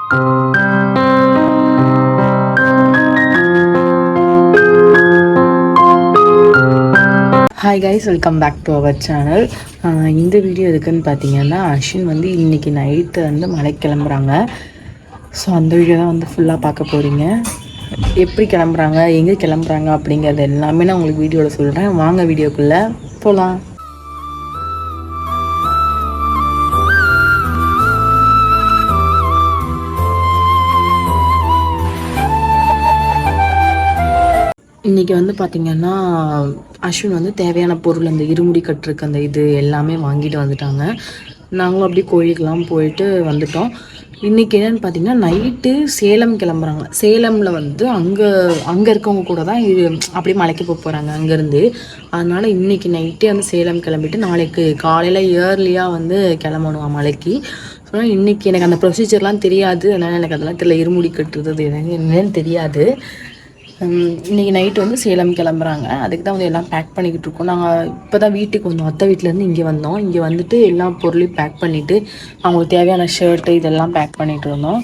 Hi guys, welcome back to our channel. இந்த video எதுக்குன்னு பார்த்தீங்கன்னா, அஸ்வின் வந்து இன்றைக்கி நைட்டு வந்து மலைக்கு கிளம்புறாங்க. ஸோ அந்த வீடியோ தான் வந்து ஃபுல்லாக பார்க்க போகிறீங்க. எப்படி கிளம்புறாங்க, எங்கே கிளம்புறாங்க அப்படிங்கிறது எல்லாமே நான் உங்களுக்கு வீடியோவில் சொல்கிறேன். வாங்க வீடியோக்குள்ளே போகலாம். இன்றைக்கி வந்து பார்த்திங்கன்னா, அஸ்வின் வந்து தேவையான பொருள் அந்த இருமுடி கட்டுருக்கு அந்த இது எல்லாமே வாங்கிட்டு வந்துட்டாங்க. நாங்களும் அப்படியே கோயிலுக்கெலாம் போயிட்டு வந்துட்டோம். இன்றைக்கி என்னென்னு பார்த்திங்கன்னா, நைட்டு சேலம் கிளம்புறாங்க. சேலமில் வந்து அங்கே இருக்கவங்க கூட தான் இது அப்படியே மலைக்கு போகிறாங்க அங்கேருந்து. அதனால் இன்றைக்கி நைட்டே வந்து சேலம் கிளம்பிட்டு நாளைக்கு காலையில் இயர்லியாக வந்து கிளம்பணும் மலைக்கு. ஸோ இன்றைக்கி எனக்கு அந்த ப்ரொசீஜர்லாம் தெரியாது. அதனால் எனக்கு அதெல்லாம் தெரியல, இருமுடி கட்டுறது என்னன்னு தெரியாது. இன்றைக்கி நைட்டு வந்து சேலம் கிளம்புறாங்க. அதுக்கு தான் வந்து எல்லாம் பேக் பண்ணிக்கிட்டு இருக்கோம். நாங்கள் இப்போ தான் வீட்டுக்கு வந்தோம், அத்தை வீட்டிலேருந்து இங்கே வந்தோம். இங்கே வந்துட்டு எல்லா பொருளையும் பேக் பண்ணிவிட்டு அவங்களுக்கு தேவையான ஷர்ட்டு இதெல்லாம் பேக் பண்ணிகிட்டு இருந்தோம்.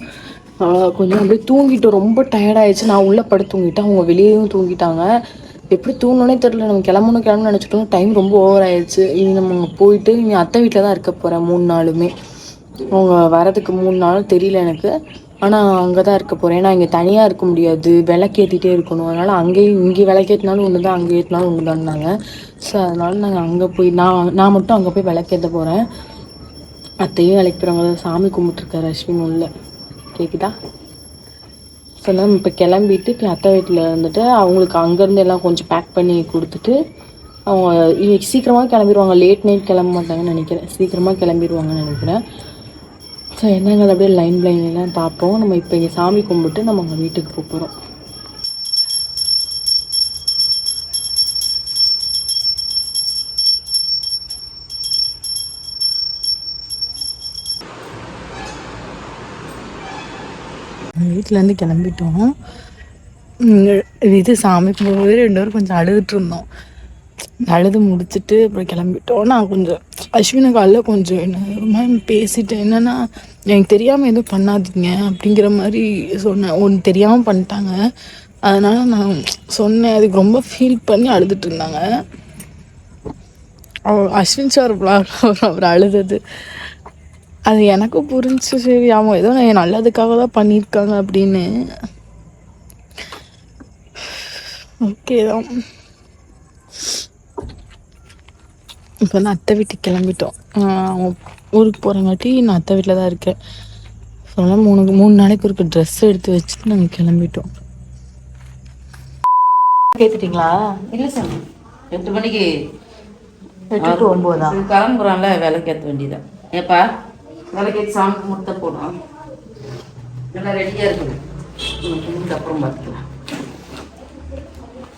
கொஞ்சம் அப்படியே தூங்கிட்டோம், ரொம்ப டயர்டாகிடுச்சு. நான் உள்ளே படுத்து தூங்கிட்டேன், அவங்க வெளியேயும் தூங்கிட்டாங்க. எப்படி தூங்கணுன்னே தெரில. நம்ம கிளம்பணும்னு நினச்சிட்டோம், டைம் ரொம்ப ஓவர் ஆயிடுச்சு. இனி நம்ம போயிட்டு இனி அத்தை வீட்டில் தான் இருக்க போகிறேன் 3 நாளுமே. அவங்க வரதுக்கு 3 நாளும் தெரியல எனக்கு. ஆனால் அங்கே தான் இருக்க போகிறேன். ஏன்னா இங்கே தனியாக இருக்க முடியாது, விளக்கேற்றிட்டே இருக்கணும். அதனால் அங்கேயும் இங்கே விளக்கேற்றினாலும் ஒன்று தான், அங்கே ஏற்றினாலும் ஒன்று தான்னாங்க. ஸோ அதனால் நாங்கள் அங்கே போய் நான் மட்டும் அங்கே போய் விளக்கேற்ற போகிறேன். அத்தையும் விளக்குறவங்க சாமி கும்பிட்டுருக்காரு அஸ்வின் உள்ள. கேட்குதா? ஸோ நம்ம இப்போ கிளம்பிட்டு இப்போ அத்தை வீட்டில் இருந்துட்டு அவங்களுக்கு அங்கேருந்து எல்லாம் கொஞ்சம் பேக் பண்ணி கொடுத்துட்டு அவங்க இன்னைக்கு சீக்கிரமாக கிளம்பிடுவாங்க. லேட் நைட் கிளம்ப மாட்டாங்கன்னு நினைக்கிறேன், சீக்கிரமாக கிளம்பிடுவாங்கன்னு நினைக்கிறேன். ஸோ என்னங்க அப்படியே லைன்லாம் பார்ப்போம். நம்ம இப்போ இங்கே சாமி கும்பிட்டு நம்ம அங்கே வீட்டுக்கு போகிறோம். வீட்டிலேருந்து கிளம்பிட்டோம். இது சாமி கும்பிடும்போது 2 பேரும் கொஞ்சம் அழுதுட்டு இருந்தோம். அழுது முடிச்சுட்டு அப்புறம் கிளம்பிட்டோம். நான் கொஞ்சம் அஸ்வினை காலில் கொஞ்சம் என்ன பேசிட்டேன். என்னென்னா, எனக்கு தெரியாமல் எதுவும் பண்ணாதீங்க அப்படிங்கிற மாதிரி சொன்னேன். ஒன்று தெரியாமல் பண்ணிட்டாங்க, அதனால் நான் சொன்னேன். அதுக்கு ரொம்ப ஃபீல் பண்ணி அழுதுட்டு இருந்தாங்க. அஸ்வின் சார் அவர் அழுதது அது எனக்கும் புரிஞ்சு. சரி, அவன் ஏதோ நல்லதுக்காக தான் பண்ணியிருக்காங்க அப்படின்னு. ஓகே தான். இப்போ வந்து அத்தை வீட்டுக்கு கிளம்பிட்டோம். அவங்க ஊருக்கு போகிறங்காட்டி நான் அத்தை வீட்டில் தான் இருக்கேன். சொன்னால் 3 நாளைக்கு ஒரு ட்ரெஸ் எடுத்து வச்சுட்டு நாங்கள் கிளம்பிட்டோம். கேட்டுட்டிங்களா? இல்லை சார், 8 மணிக்கு 8 to 9 கிளம்புறான்ல, விளக்கேற்ற வேண்டியதான். ஏப்பா விளக்கேற்றி சாமி கும்பிட்டு போனோம். எல்லாம் ரெடியாக இருக்குது. அப்புறம் பார்த்துக்கலாம்.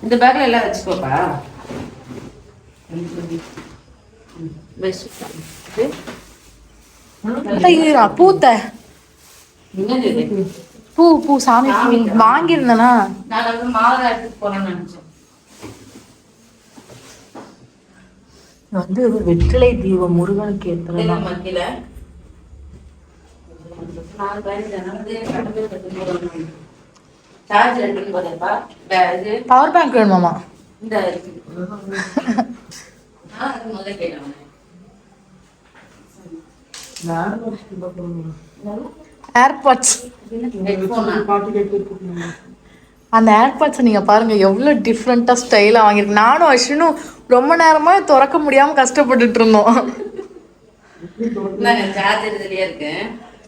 இந்த பேக்கில் எல்லாம் வச்சுக்கோப்பா. பூத்த பூ சாமி வாங்கியிருந்தேனா? நான் வந்து மாலை எடுத்துட்டு போனேன்னு நினைச்சேன். வந்து வெற்றிலை தீபம் முருகனுக்கு ஏற்றலாம். மக்கில சார்ஜ் எடுத்துன்னு போதேப்பா. Power bank வேணுமாமா? இந்த முதல்ல கேட்டேன். ஏர்பாட்ஸ், அந்த ஏர்பாட்ஸை நீங்கள் பாருங்கள் எவ்வளோ டிஃப்ரெண்ட்டாக ஸ்டைலாக வாங்கியிருக்கு. நானும் அஸ்வினும் ரொம்ப நேரமாக திறக்க முடியாமல் கஷ்டப்பட்டுட்டு இருந்தோம்.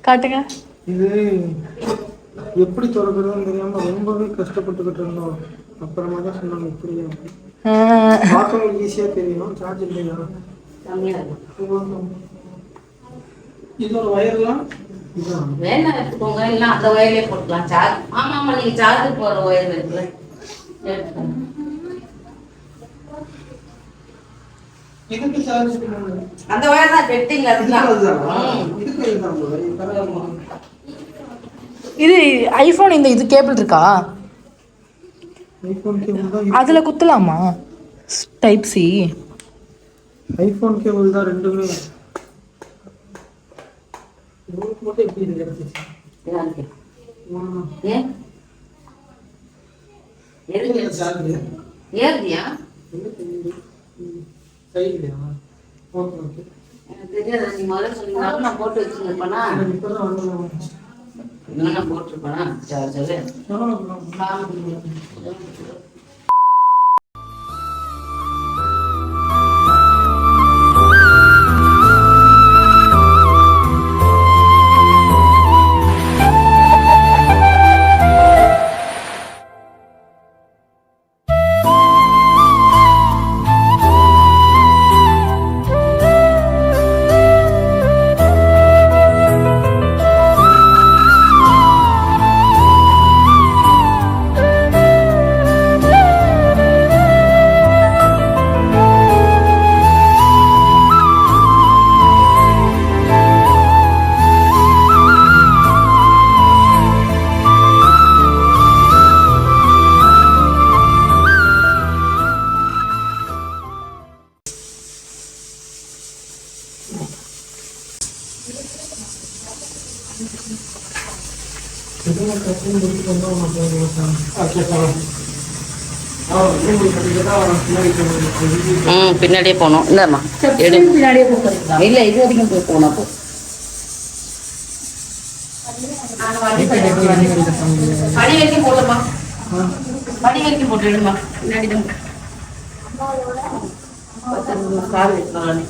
காட்டுங்க. இது எப்படி திறக்கிறதுன்னு தெரியாம ரொம்பவே கஷ்டப்பட்டுக்கிட்டு இருந்தோம். அப்புறமா தான் சொன்னாங்க இப்படியா. பார்க்கவும் ஈஸியாக தெரியும். சார்ஜ் இல்லையா? இதோட வயர்லாம் வேணா எடுத்துக்கோங்க, இல்லை அந்த வயர்லேயே போட்டுக்கலாம். சார்ஜ் ஆமாம், நீங்கள் சார்ஜ் போகிற வயர் இருக்குல்ல, எடுத்துக்கோங்க. இதுக்கு சார்ஜ் அந்த வயர் தான் பெட்டிங். இது ஐஃபோன். இந்த இது கேபிள் இருக்கா? அதுல குத்தலாமா? டைப் சி ஐஃபோன் கேபிள் தான் ரெண்டுமே. மட்டும் எப்படி கிடைச்சிச்சு? யாருக்கு ஏன் ஏறுதியா எனக்கு தெரியாது. நீ முதல்ல சொன்னீங்கன்னா நான் போட்டு வச்சுருப்பேனா நான் போட்டிருப்பேனா? சரி பின்னாடியே போகணும். இல்லைம்மா பின்னாடியே போகிறீங்களா? இல்லை, இது வரைக்கும் போய் போனா போ. படி வரைக்கும் போடலாமா? படி வரைக்கும் போட்டு விடுமா. பின்னாடி தான் கால் வைக்கலாம்.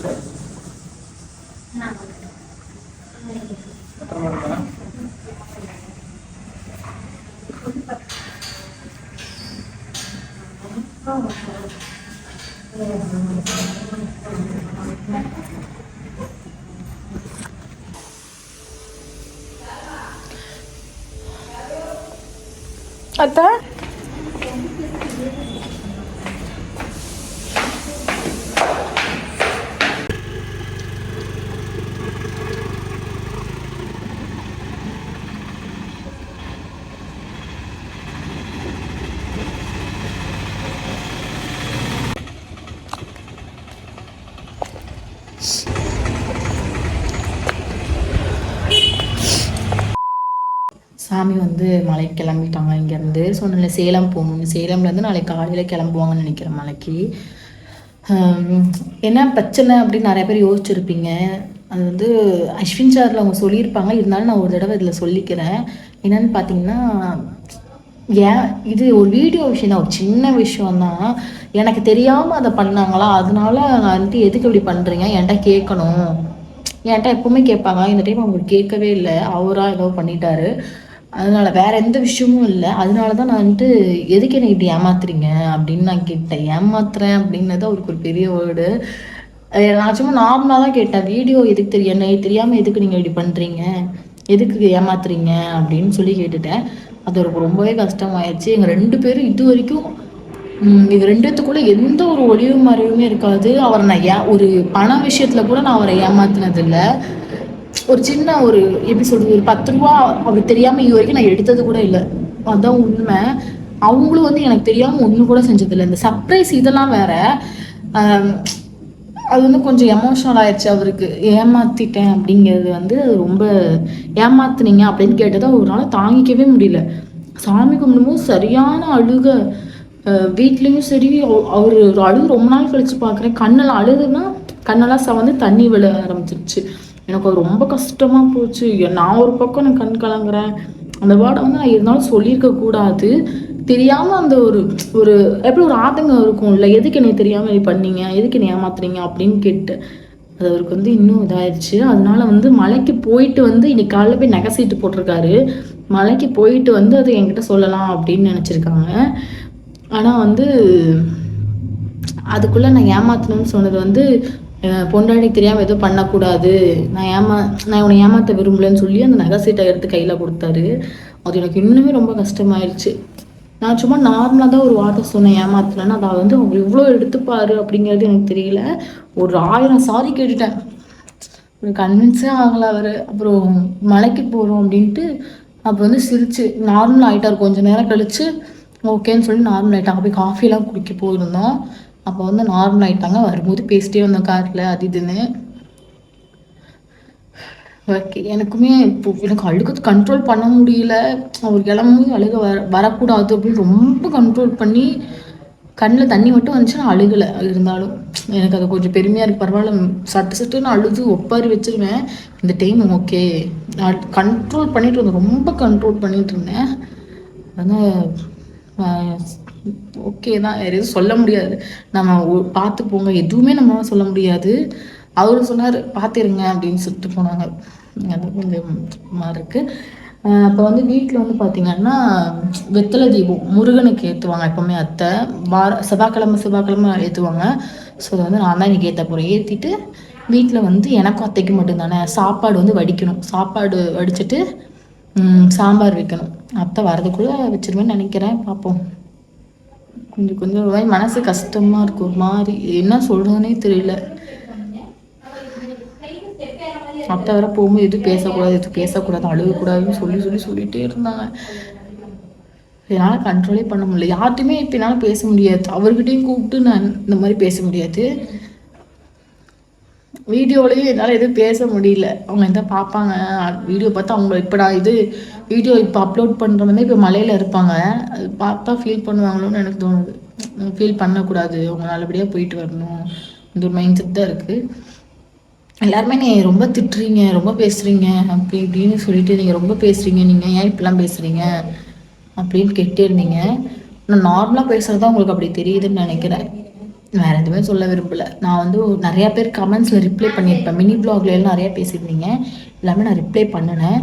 அத்தா சாமி வந்து மலைக்கு கிளம்பிட்டாங்க இங்கேருந்து. சொன்னல சேலம் போகணும். சேலம்லேருந்து நாளைக்கு காலையில் கிளம்புவாங்கன்னு நினைக்கிறேன் மலைக்கு. என்ன பிரச்சனை அப்படின்னு நிறைய பேர் யோசிச்சுருப்பீங்க. அது வந்து அஸ்வின் சாரில் அவங்க சொல்லியிருப்பாங்க. இருந்தாலும் நான் ஒரு தடவை இதில் சொல்லிக்கிறேன். என்னென்னு பார்த்தீங்கன்னா, ஏன் இது ஒரு வீடியோ விஷயம் தான், ஒரு சின்ன விஷயந்தான். எனக்கு தெரியாமல் அதை பண்ணாங்களா, அதனால நான் வந்துட்டு எதுக்கு இப்படி பண்ணுறீங்க என்கிட்ட கேட்கணும். என்கிட்ட எப்பவுமே கேட்பாங்க. இந்த டைம் அவங்களுக்கு கேட்கவே இல்லை. அவராக ஏதோ பண்ணிட்டாரு. அதனால வேற எந்த விஷயமும் இல்லை. அதனால தான் நான் வந்துட்டு எதுக்கு என்னை இப்படி ஏமாத்துறீங்க அப்படின்னு நான் கேட்டேன். ஏமாத்துறேன் அப்படின்னது அவருக்கு ஒரு பெரிய வேர்டு. நான் சும்மா நார்மலாக தான் கேட்டேன். வீடியோ எதுக்கு தெரியும், என்னை தெரியாமல் எதுக்கு நீங்கள் இப்படி பண்ணுறீங்க, எதுக்கு ஏமாத்துறீங்க அப்படின்னு சொல்லி கேட்டுட்டேன். அது அவருக்கு ரொம்பவே கஷ்டமாயிடுச்சு. எங்கள் 2 பேரும் இது வரைக்கும் இது 2 பேத்துக்குள்ள எந்த ஒரு ஒளிவு மறைவுமே இருக்காது. அவரை நான் ஒரு பண விஷயத்தில் கூட நான் அவரை ஏமாத்தினதில்லை. ஒரு சின்ன ஒரு எப்படி சொல்றது, ஒரு 10 ரூபா அவருக்கு தெரியாமல் இது வரைக்கும் நான் எடுத்தது கூட இல்லை. அதுதான் உண்மை. அவங்களும் வந்து எனக்கு தெரியாமல் ஒன்று கூட செஞ்சதில்லை. இந்த சர்ப்ரைஸ் இதெல்லாம் வேற. அது வந்து கொஞ்சம் எமோஷனல் ஆயிடுச்சு அவருக்கு. ஏமாத்திட்டேன் அப்படிங்கிறது வந்து ரொம்ப ஏமாத்துனீங்க அப்படின்னு கேட்டதை அவரால் தாங்கிக்கவே முடியல. சாமி கும்பிடும்போது சரியான அழுக. வீட்லேயும் சரி, அவர் ஒரு அழுகு ரொம்ப நாள் கழிச்சு பார்க்குறேன். கண்ணெல்லாம் அழுதுன்னா கண்ணெல்லாம் வந்து தண்ணி விழ ஆரம்பிச்சிருச்சு. எனக்கு அது ரொம்ப கஷ்டமாக போச்சு. நான் ஒரு பக்கம் நான் கண் கலங்குறேன். அந்த வேர்டை வந்து நான் இருந்தாலும் சொல்லியிருக்க கூடாது. தெரியாமல் அந்த ஒரு எப்படி ஒரு ஆதங்கம் இருக்கும்ல, எதுக்கு என்னை தெரியாமல் இது பண்ணீங்க, எதுக்கு என்னை ஏமாத்துறீங்க அப்படின்னு கேட்டு அது அவருக்கு வந்து இன்னும் இதாகிடுச்சு. அதனால வந்து மலைக்கு போயிட்டு வந்து இன்னைக்கு காலையில் போய் நகை சீட்டு போட்டிருக்காரு. மலைக்கு போயிட்டு வந்து அதை என்கிட்ட சொல்லலாம் அப்படின்னு நினச்சிருக்காங்க. ஆனால் வந்து அதுக்குள்ளே நான் ஏமாத்தணும்னு சொன்னது வந்து பொண்டாடி தெரியாமல் எதுவும் பண்ணக்கூடாது, நான் உன்னை ஏமாற்ற விரும்பலன்னு சொல்லி அந்த நகை சீட்டை எடுத்து கையில் கொடுத்தாரு. அது எனக்கு இன்னுமே ரொம்ப கஷ்டமாயிடுச்சு. நான் சும்மா நார்மலாக தான் ஒரு வார்த்தை சொன்னேன், ஏமாத்தலன்னு. அதை வந்து அவங்க இவ்வளோ எடுத்துப்பாரு அப்படிங்கிறது எனக்கு தெரியல. ஒரு 1000 சாரி கேட்டுட்டேன். கன்வின்ஸே ஆகலை அவர். அப்புறம் மலைக்கு போகிறோம் அப்படின்ட்டு அப்புறம் வந்து சிரிச்சு நார்மல் ஆகிட்டார். கொஞ்சம் நேரம் கழிச்சு ஓகேன்னு சொல்லி நார்மல் ஆகிட்டாங்க. போய் காஃபிலாம் குடிக்க போயிருந்தோம். அப்போ வந்து நார்மல் ஆகிட்டாங்க. வரும்போது பேசிட்டே வந்தோம் காரில் அது இதுன்னு. ஓகே. எனக்குமே இப்போ எனக்கு அழுகை கண்ட்ரோல் பண்ண முடியல. அவர் கிளம்பும்போது அழுகை வரக்கூடாது அப்படின்னு ரொம்ப கண்ட்ரோல் பண்ணி கண்ணில் தண்ணி மட்டும் வந்துச்சு. நான் அழுகலை. இருந்தாலும் எனக்கு அது கொஞ்சம் பெருமையாக இருக்குது. பரவாயில்ல, சட்டுன்னு அழுது ஒப்பாரி வச்சிருவேன். இந்த டைம் ஓகே, நான் கண்ட்ரோல் பண்ணிட்டு இருந்தேன், ரொம்ப கண்ட்ரோல் பண்ணிட்டு இருந்தேன். ஆனால் ஓகே தான், வேறு எதுவும் சொல்ல முடியாது. நம்ம பார்த்து போங்க, எதுவுமே நம்மளால சொல்ல முடியாது. அவரு சொன்னார் பார்த்துருங்க அப்படின்னு சொல்லிட்டு போனாங்க. அது கொஞ்சம் மாதிரி இருக்குது. இப்போ வந்து வீட்டில் வந்து பார்த்திங்கன்னா வெத்தலை தீபம் முருகனுக்கு ஏற்றுவாங்க எப்போவுமே அத்தை. செவ்வாய்க்கிழமை ஏற்றுவாங்க. ஸோ அதை வந்து நான் தான் இன்றைக்கி ஏற்ற போகிறேன். ஏற்றிட்டு வீட்டில் வந்து எனக்கும் அத்தைக்கு மட்டும்தானே சாப்பாடு வந்து வடிக்கணும். சாப்பாடு வடிச்சிட்டு சாம்பார் வைக்கணும். அத்தை வரதுக்குள்ளே வச்சிருவேன்னு நினைக்கிறேன். பார்ப்போம். கொஞ்சம் மனசு கஷ்டமாக இருக்கும். ஒரு மாதிரி என்ன சொல்கிறதுனே தெரியல. அத்தை வர போகும்போது எதுவும் பேசக்கூடாது அழுகக்கூடாதுன்னு சொல்லிட்டே இருந்தாங்க. என்னால் கண்ட்ரோலே பண்ண முடியல. யார்கிட்டையுமே இப்போ என்னால் பேச முடியாது. அவர்கிட்டையும் கூப்பிட்டு நான் இந்த மாதிரி பேச முடியாது. வீடியோலையும் என்னால் எதுவும் பேச முடியல. அவங்க எந்த பார்ப்பாங்க வீடியோ பார்த்து. அவங்க இப்போ நான் வீடியோ இப்போ அப்லோட் பண்ணுற மாதிரி இப்போ மலையில் இருப்பாங்க. அது பார்த்தா ஃபீல் பண்ணுவாங்களோன்னு எனக்கு தோணுது. ஃபீல் பண்ணக்கூடாது, அவங்க நல்லபடியாக போயிட்டு வரணும், இந்த ஒரு மைண்ட் செட் தான் இருக்குது. எல்லாருமே நீங்கள் ரொம்ப திட்டுறீங்க, ரொம்ப பேசுகிறீங்க அப்படி இப்படின்னு சொல்லிட்டு, நீங்கள் ரொம்ப பேசுகிறீங்க, நீங்கள் ஏன் இப்படிலாம் பேசுகிறீங்க அப்படின்னு கேட்டே இருந்தீங்க. நான் நார்மலாக பேசுகிறது தான் உங்களுக்கு அப்படி தெரியுதுன்னு நினைக்கிறேன். வேறு எதுவுமே சொல்ல விரும்பலை. நான் வந்து நிறையா பேர் கமெண்ட்ஸில் ரிப்ளை பண்ணியிருப்பேன். மினி ப்ளாக்லாம் நிறையா பேசியிருந்தீங்க. எல்லாமே நான் ரிப்ளை பண்ணினேன்.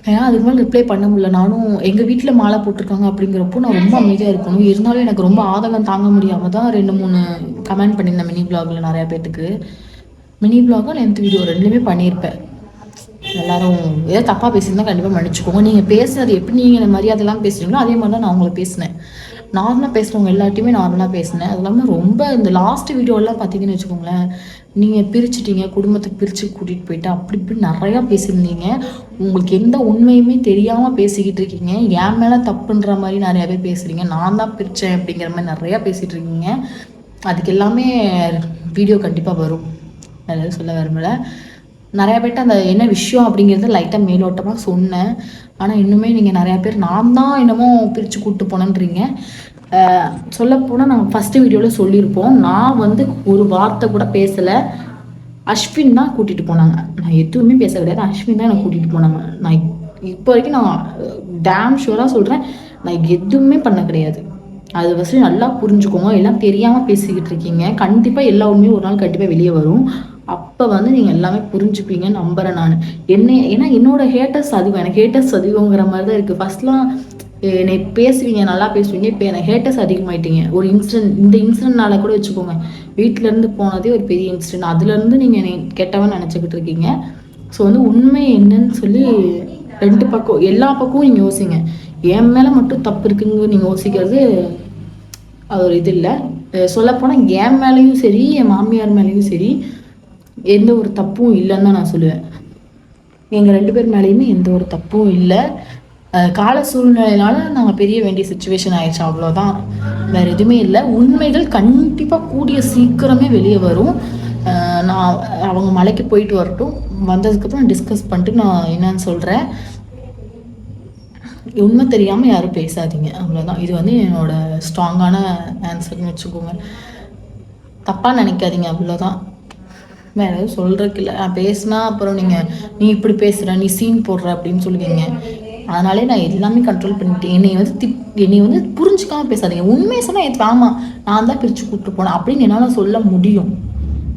ஏன்னா அதுக்கு மேலே ரிப்ளை பண்ண முடியல. நானும் எங்கள் வீட்டில் மாலை போட்டிருக்காங்க அப்படிங்கிறப்போ நான் ரொம்ப அமைதியாக இருக்கணும். இருந்தாலும் எனக்கு ரொம்ப ஆதங்கம் தாங்க முடியாமல் தான் 2-3 கமெண்ட் பண்ணியிருந்தேன் மினி ப்ளாகில் நிறையா பேர்த்துக்கு. மினி ப்ளாகாக லென்த் வீடியோ 2மே பண்ணியிருப்பேன். எல்லோரும் ஏதோ தப்பாக பேசியிருந்தால் கண்டிப்பாக மன்னிச்சுக்கோங்க. நீங்கள் பேசுகிறது எப்படி நீங்கள் இந்த மரியாதைலாம் பேசுகிறீங்களோ அதே மாதிரி தான் நான் உங்களை பேசினேன். நார்மலாக பேசுகிறவங்க எல்லாத்தையுமே நார்மலாக பேசினேன். அது இல்லாமல் ரொம்ப இந்த லாஸ்ட் வீடியோலாம் பார்த்தீங்கன்னு வச்சுக்கோங்களேன், நீங்கள் பிரிச்சுட்டீங்க, குடும்பத்தை பிரித்து கூட்டிகிட்டு போயிட்டு அப்படி இப்படி நிறையா பேசியிருந்தீங்க. உங்களுக்கு எந்த உண்மையுமே தெரியாமல் பேசிக்கிட்டு இருக்கீங்க. என் மேலே தப்புன்ற மாதிரி நிறையா பேர் பேசுகிறீங்க. நான் தான் பிரித்தேன் அப்படிங்கிற மாதிரி நிறையா பேசிகிட்டு இருக்கீங்க. அதுக்கு எல்லாமே வீடியோ கண்டிப்பாக வரும். வேறு சொல்ல விரும்பலை. நிறையா பேர்ட்ட அந்த என்ன விஷயம் அப்படிங்கிறத லைட்டாக மேலோட்டமாக சொன்னேன். ஆனால் இன்னுமே நீங்கள் நிறையா பேர் நான் தான் என்னமோ பிரித்து கூப்பிட்டு போனேன்றீங்க. சொல்லப்போனால் நாங்கள் ஃபஸ்ட்டு வீடியோவில் சொல்லியிருப்போம். நான் வந்து ஒரு வார்த்தை கூட பேசலை. அஸ்வின் தான் கூட்டிகிட்டு போனாங்க. நான் எதுவுமே பேச கிடையாது. அஸ்வின் தான் என்னை கூட்டிகிட்டு போனாங்க. நான் இப்போ வரைக்கும் நான் டேம் ஷூராக சொல்கிறேன், நான் எதுவுமே பண்ண கிடையாது. அது ஃபஸ்ட்டு நல்லா புரிஞ்சுக்கோங்க. எல்லாம் தெரியாமல் பேசிக்கிட்டு இருக்கீங்க. கண்டிப்பாக எல்லா உண்மையும் ஒரு நாள் கண்டிப்பாக வெளியே வரும். அப்போ வந்து நீங்கள் எல்லாமே புரிஞ்சுப்பீங்கன்னு நம்புகிறேன் நான். ஏன்னா என்னோட ஹேட்டர்ஸ் அதிகம். எனக்கு ஹேட்டர்ஸ் அதிகங்கிற மாதிரி தான் இருக்குது. ஃபஸ்ட்லாம் என்னை பேசுவீங்க, நல்லா பேசுவீங்க. இப்போ எனக்கு ஹேட்டர்ஸ் அதிகமாகிட்டீங்க. ஒரு இந்த இன்சிடென்ட்னால கூட வச்சுக்கோங்க. வீட்டிலேருந்து போனதே ஒரு பெரிய இன்சிடென்ட். அதுலேருந்து நீங்கள் என்னை கெட்டவன் நினச்சிக்கிட்டு இருக்கீங்க. ஸோ வந்து உண்மை என்னன்னு சொல்லி 2 பக்கம் எல்லா பக்கமும் நீங்கள் யோசிங்க. என் மேலே மட்டும் தப்பு இருக்குங்க நீங்கள் யோசிக்கிறது அது ஒரு இது இல்லை. சொல்லப்போனால் என் மேலேயும் சரி, என் மாமியார் மேலேயும் சரி எந்த ஒரு தப்பும் இல்லைன்னு தான் நான் சொல்லுவேன். எங்கள் 2 பேர் மேலேயுமே எந்த ஒரு தப்பும் இல்லை. கால சூழ்நிலையினால நாங்கள் பெரிய வேண்டிய சுச்சுவேஷன் ஆயிடுச்சு, அவ்வளோதான். வேறு எதுவுமே இல்லை. உண்மைகள் கண்டிப்பாக கூடிய சீக்கிரமே வெளியே வரும். நான் அவங்க மலைக்கு போயிட்டு வரட்டும். வந்ததுக்கப்புறம் டிஸ்கஸ் பண்ணிட்டு நான் என்னன்னு சொல்கிறேன். உண்மை தெரியாமல் யாரும் பேசாதீங்க, அவ்வளோதான். இது வந்து என்னோடய ஸ்ட்ராங்கான ஆன்சர்னு வச்சுக்கோங்க. தப்பாக நினைக்காதீங்க, அவ்வளோதான். வேறு எதுவும் சொல்கிறதுக்கு இல்லை. நான் பேசினா அப்புறம் நீ இப்படி பேசுகிற, நீ சீன் போடுற அப்படின்னு சொல்லுவீங்க. அதனாலே நான் எல்லாமே கண்ட்ரோல் பண்ணிட்டேன். என்னை வந்து புரிஞ்சுக்காமல் பேசாதீங்க. உண்மையை சொன்னால் ஆமாம் நான் தான் பிரித்து கூப்பிட்டு போனேன் அப்படின்னு என்னால் சொல்ல முடியும்.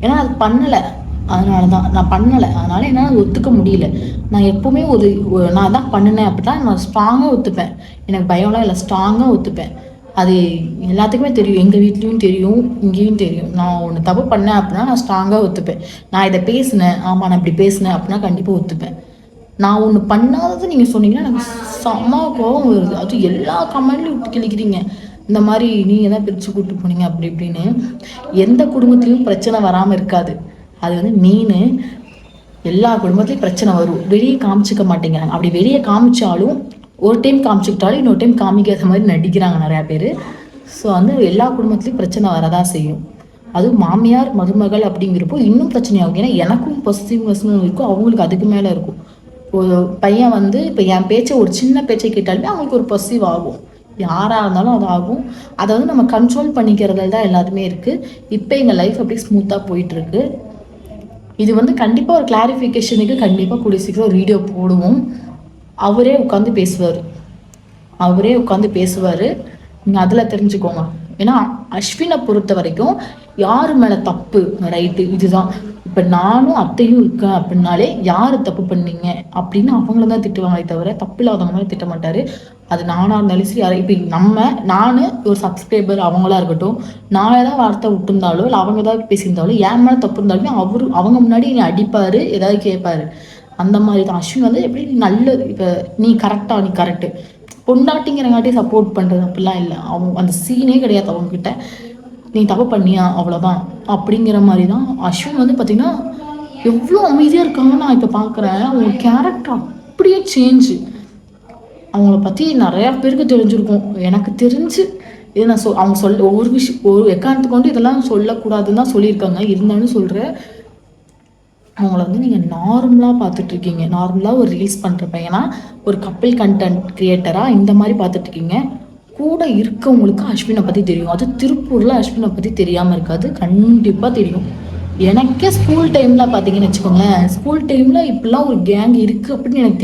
ஏன்னா அது பண்ணலை, அதனால தான் நான் பண்ணலை. அதனால் என்னால் ஒத்துக்க முடியல. நான் எப்போவுமே நான் தான் பண்ணினேன் அப்படின்னா நான் ஸ்ட்ராங்காக ஒத்துப்பேன். எனக்கு பயம்லாம் இல்லை, ஸ்ட்ராங்காக ஒத்துப்பேன். அது எல்லாத்துக்குமே தெரியும். எங்கள் வீட்லேயும் தெரியும், இங்கேயும் தெரியும். நான் ஒன்று தப்பு பண்ணேன் அப்படின்னா நான் ஸ்ட்ராங்காக ஒத்துப்பேன். நான் இதை பேசினேன், ஆமாம் நான் இப்படி பேசினேன் அப்படின்னா கண்டிப்பாக ஒத்துப்பேன். நான் ஒன்று பண்ணாதது நீங்கள் சொன்னீங்கன்னா எனக்கு செம்ம கோபம் வருது. அது எல்லா கமெண்ட்லையும் விட்டு கிழிக்கிறீங்க. இந்த மாதிரி நீங்கள் தான் பிரித்து கூப்பிட்டு போனீங்க அப்படி இப்படின்னு. எந்த குடும்பத்துலேயும் பிரச்சனை வராமல் இருக்காது. அது வந்து மெயின். எல்லா குடும்பத்துலேயும் பிரச்சனை வரும். வெளியே காமிச்சிக்க மாட்டேங்கிறாங்க. அப்படி வெளியே காமிச்சாலும் ஒரு டைம் காமிச்சிக்கிட்டாலும் இன்னொரு டைம் காமிக்காத மாதிரி நடிக்கிறாங்க நிறையா பேர். ஸோ வந்து எல்லா குடும்பத்துலேயும் பிரச்சனை வரதான் செய்யும். அதுவும் மாமியார் மருமகள் அப்படிங்கிறப்போ இன்னும் பிரச்சனையாகும். ஏன்னா எனக்கும் பொசிட்டிவ்னஸ்னு இருக்கும், அவங்களுக்கு அதுக்கு மேலே இருக்கும். ஒரு பையன் வந்து இப்போ என் பேச்சை ஒரு சின்ன பேச்சை கேட்டாலுமே அவங்களுக்கு ஒரு பொசிட்டிவ் ஆகும். யாராக இருந்தாலும் அது ஆகும். அதை வந்து நம்ம கண்ட்ரோல் பண்ணிக்கிறதுல தான் எல்லாருமே இருக்குது. இப்போ எங்கள் லைஃப் அப்படி ஸ்மூத்தாக போயிட்டுருக்கு. இது வந்து கண்டிப்பாக ஒரு கிளாரிஃபிகேஷனுக்கு கண்டிப்பாக கூடிய சீக்கிரம் ஒரு வீடியோ போடுவோம். அவரே உட்காந்து பேசுவார். நீங்கள் அதில் தெரிஞ்சுக்கோங்க. ஏன்னா அஸ்வினை பொறுத்த வரைக்கும் யார் மேலே தப்பு ரைட்டு இதுதான். இப்போ நானும் அத்தையும் இருக்கேன் அப்படின்னாலே யார் தப்பு பண்ணீங்க அப்படின்னு அவங்கள தான் திட்டுவாங்களே தவிர தப்பு இல்லாதவங்க மேலே திட்ட மாட்டார். அது நானாக இருந்தாலும் சரி, யாரும் இப்போ நான் ஒரு சப்ஸ்கிரைபர் அவங்களா இருக்கட்டும், நான் ஏதாவது வார்த்தை விட்டுருந்தாலோ இல்லை அவங்க ஏதாவது பேசியிருந்தாலும் என் மேலே தப்பு இருந்தாலுமே அவங்க முன்னாடி என்னை அடிப்பார், ஏதாவது கேட்பாரு. அந்த மாதிரி தான் அஸ்வின் வந்து எப்படி நல்லது. இப்போ நீ கரெக்டு பொண்டாட்டிங்கிறங்காட்டி சப்போர்ட் பண்ணுறது அப்படிலாம் இல்லை. அவங்க அந்த சீனே கிடையாது அவங்கக்கிட்ட. நீ தப்பு பண்ணியா அவ்வளோதான் அப்படிங்கிற மாதிரி தான். அஸ்வின் வந்து பார்த்திங்கன்னா எவ்வளோ அமைதியாக இருக்காங்கன்னு நான் இப்போ பார்க்குறேன். அவங்க கேரக்டர் அப்படியே சேஞ்சு. அவங்கள பற்றி நிறையா பேருக்கு தெரிஞ்சிருக்கும். எனக்கு தெரிஞ்சு இது நான் அவங்க ஒவ்வொரு விஷயம் ஒரு எக்காரணத்தை கொண்டு இதெல்லாம் சொல்லக்கூடாதுன்னு தான் சொல்லியிருக்காங்க. இருந்தாலும் சொல்கிறேன், அவங்கள வந்து நீங்கள் நார்மலாக பார்த்துட்ருக்கீங்க. நார்மலாக ஒரு ரீல்ஸ் பண்ணுற பையனா, ஒரு கப்பிள் கண்டென்ட் க்ரியேட்டராக இந்த மாதிரி பார்த்துட்ருக்கீங்க. கூட இருக்கவங்களுக்கு அஸ்வினை பற்றி தெரியும். அது திருப்பூரில் அஸ்வினை பற்றி தெரியாமல் இருக்காது, கண்டிப்பாக தெரியும். எனக்கே ஸ்கூல் டைமில் பார்த்தீங்கன்னு வச்சுக்கோங்களேன், ஸ்கூல் டைமில் இப்படிலாம் ஒரு கேங் இருக்குது அப்படின்னு எனக்கு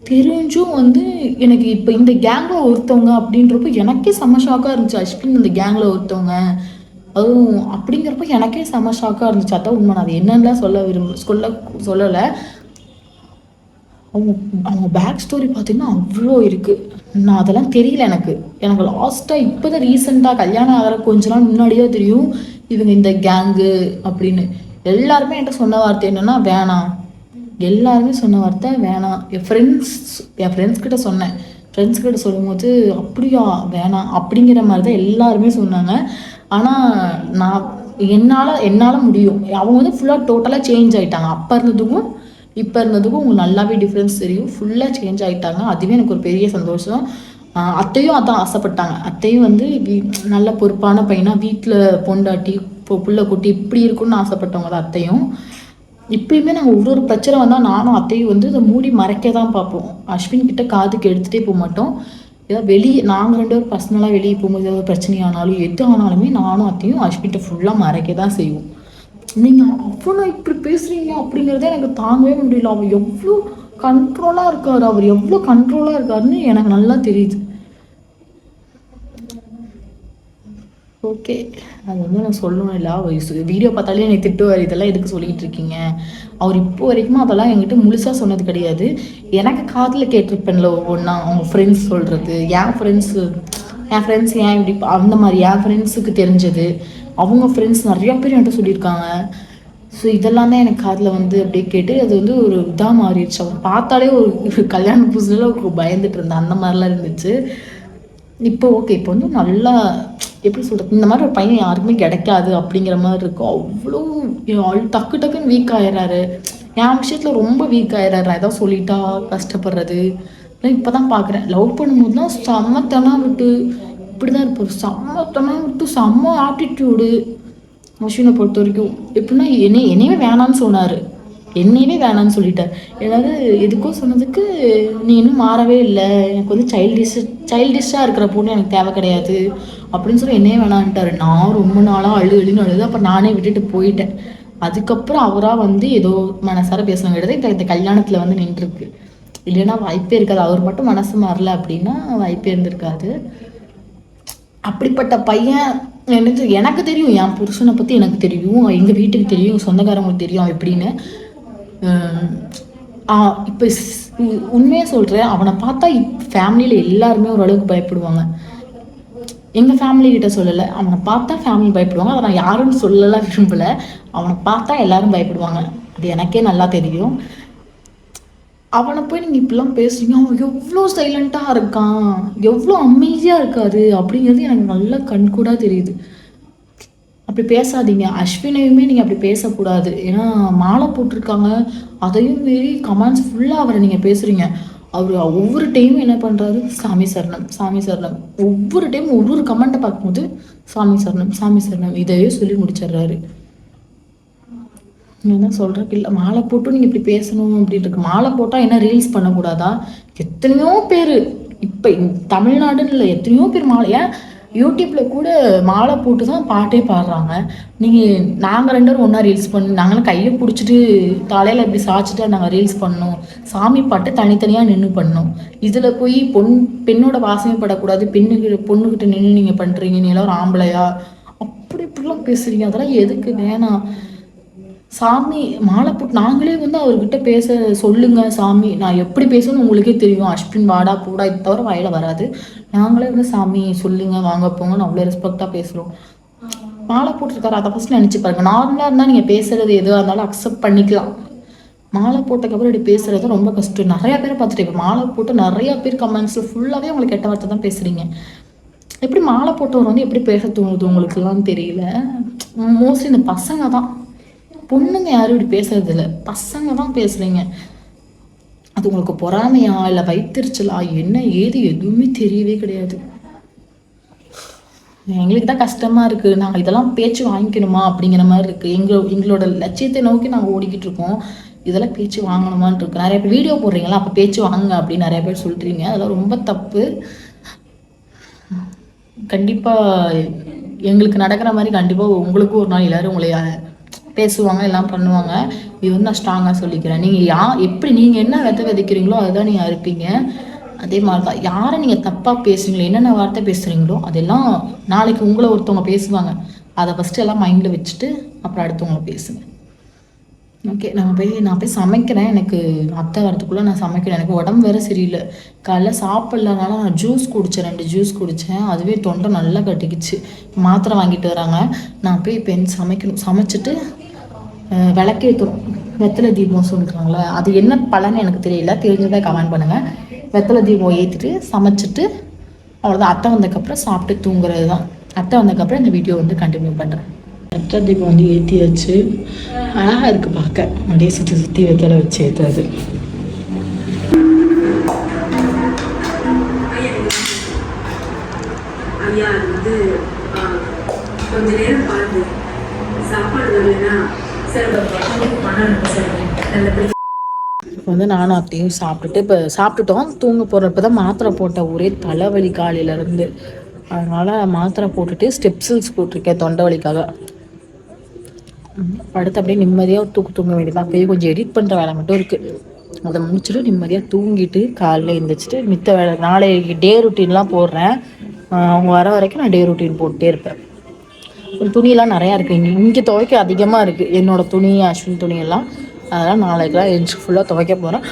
தெரிஞ்சும் வந்து எனக்கு இப்போ இந்த கேங்கில் ஒருத்தவங்க அப்படின்றப்போ எனக்கே செம்ம ஷாக்காக இருந்துச்சு. அஸ்வின் இந்த கேங்கில் ஒருத்தவங்க அதுவும் அப்படிங்கிறப்ப எனக்கே செம்ம ஷாக்காக இருந்துச்சு. அதான் உண்மை. நான் அது என்னென்னலாம் சொல்லலை. அவங்க பேக் ஸ்டோரி பார்த்தீங்கன்னா அவ்வளோ இருக்குது. நான் அதெல்லாம் தெரியல எனக்கு லாஸ்ட்டாக இப்போ தான் ரீசெண்டாக கல்யாணம் ஆகிற கொஞ்ச நாள் முன்னாடியே தெரியும் இவங்க இந்த கேங்கு அப்படின்னு. எல்லாருமே என்கிட்ட சொன்ன வார்த்தை என்னென்னா வேணாம். எல்லாருமே சொன்ன வார்த்தை வேணாம். என் ஃப்ரெண்ட்ஸ் கிட்ட சொன்னேன். ஃப்ரெண்ட்ஸ் கிட்ட சொல்லும்போது அப்படியா வேணாம் அப்படிங்கிற மாதிரி தான் எல்லாருமே சொன்னாங்க. ஆனால் நான் என்னால் முடியும். அவங்க வந்து ஃபுல்லாக டோட்டலாக சேஞ்ச் ஆகிட்டாங்க. அப்போ இருந்ததுக்கும் இப்போ இருந்ததுக்கும் உங்களுக்கு நல்லாவே டிஃப்ரென்ஸ் தெரியும். ஃபுல்லாக சேஞ்ச் ஆகிட்டாங்க. அதுவே எனக்கு ஒரு பெரிய சந்தோஷம். அத்தையும் அதான் ஆசைப்பட்டாங்க. அத்தையும் வந்து நல்ல பொறுப்பான பையனாக வீட்டில் பொண்டாட்டி புள்ள குட்டி இப்படி இருக்குன்னு ஆசைப்பட்டவங்க தான் அத்தையும். இப்பயுமே நாங்கள் ஒரு பிரச்சனை வந்தால் நானும் அத்தையும் வந்து இதை மூடி மறைக்க தான் பார்ப்போம். அஸ்வின் கிட்ட காதுக்கு எடுத்துகிட்டே போக மாட்டோம். ஏதாவது வெளியே நாங்கள் 2 பேரும் பர்சனலாக வெளியே போகும்போது ஏதாவது பிரச்சனையானாலும் எது ஆனாலுமே நானும் அத்தையும் அஸ்வின்கிட்ட ஃபுல்லாக மறைக்க தான் செய்வோம். நீங்கள் அவ்வளோ இப்படி பேசுகிறீங்க அப்படிங்கிறதே எனக்கு தாங்கவே முடியல. அவர் எவ்வளோ கண்ட்ரோலாக இருக்காருன்னு எனக்கு நல்லா தெரியுது. ஓகே, அது வந்து நான் சொல்லணும் இல்லை. அவர் வீடியோ பார்த்தாலே எனக்கு திட்டுவார், இதெல்லாம் எதுக்கு சொல்லிகிட்டு இருக்கீங்க. அவர் இப்போ வரைக்கும் அதெல்லாம் என்கிட்ட முழுசாக சொன்னது கிடையாது. எனக்கு காதில் கேட்டிருப்பேன்ல ஒவ்வொன்றா அவங்க ஃப்ரெண்ட்ஸ் சொல்கிறது, என் ஃப்ரெண்ட்ஸ் ஏன் இப்படி அந்த மாதிரி என் ஃப்ரெண்ட்ஸுக்கு தெரிஞ்சது, அவங்க ஃப்ரெண்ட்ஸ் நிறையா பேர் என்கிட்ட சொல்லியிருக்காங்க. ஸோ இதெல்லாம் தான் எனக்கு காதில் வந்து அப்படியே கேட்டு அது வந்து ஒரு இதாக மாறிடுச்சு. அவங்க பார்த்தாலே ஒரு கல்யாண புதுசுல ஒரு பயந்துட்டு இருந்தேன், அந்த மாதிரிலாம் இருந்துச்சு. இப்போ ஓகே, இப்போ வந்து நல்லா எப்படி சொல்கிறது, இந்த மாதிரி ஒரு பையன் யாருக்குமே கிடைக்காது அப்படிங்கிற மாதிரி இருக்கும். அவ்வளோ டக்குன்னு வீக் ஆயிடுறாரு. என் விஷயத்தில் ரொம்ப வீக் ஆயிடுறாரு. ஏதாவது சொல்லிட்டா கஷ்டப்படுறது. இப்போ தான் பார்க்குறேன். லவ் பண்ணும்போது தான் செம்மத்தனம் விட்டு இப்படி தான் இருப்பார். செம்மத்தனம் விட்டு செம்ம ஆட்டிடியூடு. அஸ்வினை பொறுத்த வரைக்கும் எப்படின்னா என்னையவே வேணான்னு சொன்னார். என்னையவே வேணான்னு சொல்லிட்டார். ஏதாவது எதுக்கோ சொன்னதுக்கு நீ இன்னும் மாறவே இல்லை, எனக்கு வந்து சைல்டிஷாக இருக்கிற பொண்ணு எனக்கு தேவை கிடையாது அப்படின்னு சொல்லி என்னையே வேணான்ட்டார். நான் ரொம்ப நாளாக அழுதுன்னு அழுது. அப்போ நானே விட்டுட்டு போயிட்டேன். அதுக்கப்புறம் அவராக வந்து ஏதோ மனசார பேசணும் கிடையாது. இந்த கல்யாணத்தில் வந்து நின்றுருக்கு. இல்லைன்னா வாய்ப்பே இருக்காது. அவர் மட்டும் மனசு மாறல அப்படின்னா வாய்ப்பே இருந்திருக்காது. அப்படிப்பட்ட பையன் எனக்கு தெரியும். என் புருஷனை பற்றி எனக்கு தெரியும், எங்கள் வீட்டுக்கு தெரியும், சொந்தக்காரங்களுக்கு தெரியும் எப்படின்னு. இப்போ உண்மையாக சொல்கிறேன், அவனை பார்த்தா ஃபேமிலியில் எல்லாருமே ஓரளவுக்கு பயப்படுவாங்க. எங்கள் ஃபேமிலி கிட்ட சொல்லலை, அவனை பார்த்தா ஃபேமிலி பயப்படுவாங்க. அதை நான் யாருன்னு சொல்லலாம் விரும்பலை. அவனை பார்த்தா எல்லாரும் பயப்படுவாங்க, அது எனக்கே நல்லா தெரியும். அவனை போய் நீங்கள் இப்படிலாம் பேசுறீங்க, அவன் எவ்வளோ சைலண்ட்டாக இருக்கான், எவ்வளோ அமைதியாக இருக்காது அப்படிங்கிறது எனக்கு நல்லா கண்கூடாக தெரியுது. அப்படி பேசாதீங்க. அஸ்வினையுமே நீங்கள் அப்படி பேசக்கூடாது. ஏன்னா மாலை போட்டிருக்காங்க, அதையும் மீறி கமெண்ட்ஸ் ஃபுல்லாக அவரை நீங்கள் பேசுகிறீங்க. அவர் ஒவ்வொரு டைமும் என்ன பண்ணுறாரு, சாமி சரணம் சாமி சரணம். ஒவ்வொரு டைம் ஒவ்வொரு கமெண்ட்டை பார்க்கும்போது சாமி சரணம் சாமி சரணம் இதையே சொல்லி முடிச்சிடுறாரு. என்ன சொல்கிறக்கு இல்லை, மாலை போட்டும் நீங்கள் இப்படி பேசணும் அப்படின்னு இருக்கு. மாலை போட்டால் என்ன ரீல்ஸ் பண்ணக்கூடாதா? எத்தனையோ பேர் இப்போ தமிழ்நாடுன்னு இல்லை, எத்தனையோ பேர் மாலை, ஏன் யூடியூப்பில் கூட மாலை போட்டு தான் பாட்டே பாடுறாங்க. நாங்கள் 2 பேரும் ஒன்றா ரீல்ஸ் நாங்களும் கையை பிடிச்சிட்டு தலையில் இப்படி சாய்ச்சிட்டு நாங்கள் ரீல்ஸ் பண்ணோம். சாமி பாட்டு தனித்தனியாக நின்று பண்ணோம். இதில் போய் பெண்ணோட வாசமே படக்கூடாது, பொண்ணுக்கிட்ட நின்று நீங்கள் பண்ணுறீங்க, நீ எல்லாம் ஒரு ஆம்பளையா அப்படி இப்படிலாம் பேசுகிறீங்க, அதெல்லாம் எதுக்கு? வேணாம். சாமி மாலை போட்டு நாங்களே அவர்கிட்ட பேச சொல்லுங்க, சாமி நான் எப்படி பேசணும்னு உங்களுக்கே தெரியும், அஸ்வின் வாடா போடா இது தவிர வாயில வராது. நாங்களே சாமி சொல்லுங்க வாங்க போங்கன்னு அவ்வளோ ரெஸ்பெக்டாக பேசுகிறோம். மாலை போட்டிருக்காரு, அதை ஃபஸ்ட் நினச்சி பாருங்க. நார்மலாக இருந்தால் நீங்கள் பேசுறது எதுவாக இருந்தாலும் அக்செப்ட் பண்ணிக்கலாம். மாலை போட்டதுக்கப்புறம் இப்படி பேசுறது ரொம்ப கஷ்டம். நிறையா பேரை பார்த்துட்டு இப்போ மாலை போட்டு நிறையா பேர் கமெண்ட்ஸில் ஃபுல்லாகவே உங்களுக்கு கெட்ட வார்த்தை தான் பேசுகிறீங்க. எப்படி மாலை போட்டவர் எப்படி பேச தோணுது உங்களுக்குலாம் தெரியல. மோஸ்ட்லி இந்த பசங்க தான், பொண்ணுங்க யாரும் இப்படி பேசுறது இல்லை, பசங்க தான் பேசுறீங்க. அது உங்களுக்கு பொறாமையா இல்லை வயிற்றுச்சலா என்ன ஏது எதுவுமே தெரியவே கிடையாது. எங்களுக்கு தான் கஷ்டமா இருக்கு. நாங்கள் இதெல்லாம் பேச்சு வாங்கிக்கணுமா அப்படிங்கிற மாதிரி இருக்கு. எங்களோட லட்சியத்தை நோக்கி நாங்கள் ஓடிக்கிட்டு இருக்கோம். இதெல்லாம் பேச்சு வாங்கணுமான்னு இருக்கு. நிறைய பேர் வீடியோ போடுறீங்களா, அப்போ பேச்சு வாங்க அப்படின்னு நிறைய பேர் சொல்றீங்க. அதெல்லாம் ரொம்ப தப்பு. கண்டிப்பாக எங்களுக்கு நடக்கிற மாதிரி கண்டிப்பாக உங்களுக்கும் ஒரு நாள் எல்லாரும் உங்களை பேசுவாங்க, எல்லாம் பண்ணுவாங்க. இது நான் ஸ்ட்ராங்காக சொல்லிக்கிறேன். நீங்கள் எப்படி நீங்கள் என்ன விதைக்கிறீங்களோ அதுதான் நீங்கள் அறுப்பீங்க. அதே மாதிரி தான் யாரை நீங்கள் தப்பாக பேசுறீங்களோ, என்னென்ன வார்த்தை பேசுகிறீங்களோ அதெல்லாம் நாளைக்கு உங்களை ஒருத்தவங்க பேசுவாங்க. அதை ஃபஸ்ட்டு எல்லாம் மைண்டில் வச்சுட்டு அப்புறம் அடுத்தவங்களை பேசுங்க. ஓகே, நான் போய் சமைக்கிறேன். எனக்கு அத்தை வரதுக்குள்ளே நான் சமைக்கிறேன். எனக்கு உடம்பு வேறு சரியில்லை. காலைல சாப்பிட்லனால நான் ஜூஸ் குடித்தேன், 2 ஜூஸ் குடித்தேன். அதுவே தொண்டை நல்லா கட்டிக்குச்சு. மாத்திரை வாங்கிட்டு வராங்க. நான் போய் இப்போ சமைக்கணும். சமைச்சிட்டு விளக்கேற்றணும். வெத்தலை தீபம் சொல்கிறாங்களே, அது என்ன பலன்னு எனக்கு தெரியல, தெரிஞ்சதை கமெண்ட் பண்ணுங்கள். வெத்தலை தீபம் ஏற்றிட்டு சமைச்சிட்டு அவ்வளோதான். அத்தை வந்ததுக்கப்புறம் சாப்பிட்டு தூங்குறது தான். அத்தை வந்ததுக்கப்புறம் இந்த வீடியோ கண்டினியூ பண்ணுறேன். வெத்தலை தீபம் ஏற்றியாச்சு. அழகாக இருக்குது பார்க்க. அப்படியே சுற்றி வெத்தலை வச்சு ஏற்றுறது. ஐயா கொஞ்ச நேரம் பார்த்து சாப்பாடு வரலன்னா இப்போ நானும் அத்தையும் சாப்பிட்டுட்டு இப்போ சாப்பிட்டுட்டோம். தூங்க போகிறப்ப தான் மாத்திரை போட்ட ஒரே தலைவலி காலையிலேருந்து. அதனால் மாத்திரை போட்டுட்டு ஸ்டெப்சில்ஸ் போட்டிருக்கேன் தொண்டை வலிக்காக. படுத்து அப்படியே நிம்மதியாக தூங்க வேண்டியதான். அப்படியே கொஞ்சம் எடிட் பண்ணுற வேலை மட்டும் இருக்குது. அதை முடிச்சுட்டு நிம்மதியாக தூங்கிட்டு காலையில் எழுந்திரிச்சிட்டு மித்த வேலை நாளைக்கு டே ரொட்டீன்லாம் போடுறேன். அவங்க வர வரைக்கும் நான் டே ரொட்டீன் போட்டுட்டே இருப்பேன். துணியெல்லாம் நிறையா இருக்குது. இங்கே துவைக்க அதிகமாக இருக்குது. என்னோடய துணி, அஸ்வின் துணியெல்லாம். அதெல்லாம் நாளைக்கெல்லாம் எழுந்து ஃபுல்லாக துவைக்க போகிறேன்.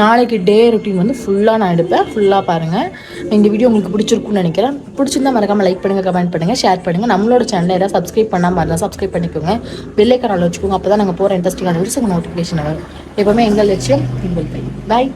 நாளைக்கு டே ரொட்டீன் ஃபுல்லாக நான் எடுப்பேன். ஃபுல்லாக பாருங்கள். இந்த வீடியோ உங்களுக்கு பிடிச்சிருக்குன்னு நினைக்கிறேன். பிடிச்சிருந்தா மறக்காமல் லைக் பண்ணுங்கள், கமெண்ட் பண்ணுங்கள், ஷேர் பண்ணுங்கள். நம்மளோட சேனலை ஏதாவது சப்ஸ்கிரைப் பண்ணாமல் இருந்தால் சப்ஸ்கிரைப் பண்ணிக்கோங்க. பெல் ஐகான் வச்சுக்கோங்க. அப்போ தான் நாங்கள் போகிற இன்ட்ரெஸ்டிங்கான வீடியோஸ் நோட்டிஃபிகேஷன் வரும். எப்போவுமே எங்கள் லட்சியம் உங்கள் பை. பாய்.